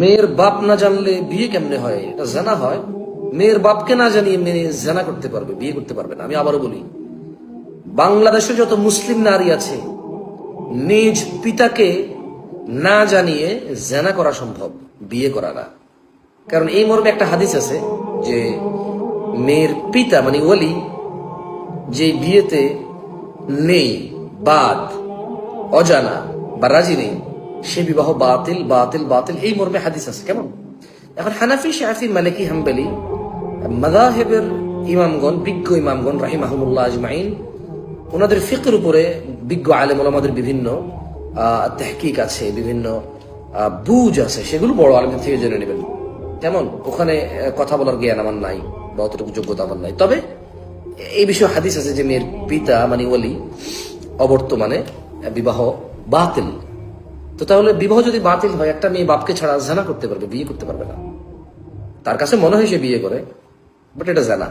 মেয়ের বাপ না জানলে বিয়ে কেমনে হয়? এটা জানা হয়। মেয়ের বাপকে না জানিয়ে মেয়ে জানা করতে পারবে, বিয়ে করতে পারবে না। আমি আবারও বলি, বাংলাদেশে যত মুসলিম নারী আছে নিজ পিতাকে না জানিয়ে জানা করা সম্ভব, বিয়ে করা না। কারণ এই মর্মে একটা হাদিস আছে যে মেয়ের পিতা মানে ওলি যে বিয়েতে নেই, বাদ, অজানা বা রাজি নেই, সে বিবাহ বাতিল বাতিল বাতিল, এই মর্মে হাদিস আছে। কেমন? এখন হানাফি, শাফি, মালিকি, হাম্বলি মাযহাবের ইমামগণ, বিজ্ঞ ইমামগণ রাহিমাহুমুল্লাহ আজমাইন, ওনাদের ফিকর উপরে বিজ্ঞ আলেম ওলামাদের বিভিন্ন তাহকিক আছে, বিভিন্ন বুঝ আছে, সেগুলো বড় আলেমদের থেকে জেনে নেবেন। কেমন? ওখানে কথা বলার জ্ঞান আমার নাই বা অতটুকু যোগ্যতা আমার নাই। তবে এই বিষয়ে হাদিস আছে যে মেয়ের পিতা মানে ওলি অবর্তমানে বিবাহ বাতিল। তো তাহলে বিবাহ যদি বাতিল হয়, একটা মেয়ে বাপকে ছাড়া জানা করতে পারবে, বিয়ে করতে পারবে না। তার কাছে মনে হয় সে বিয়ে করে, বাট এটা জানা।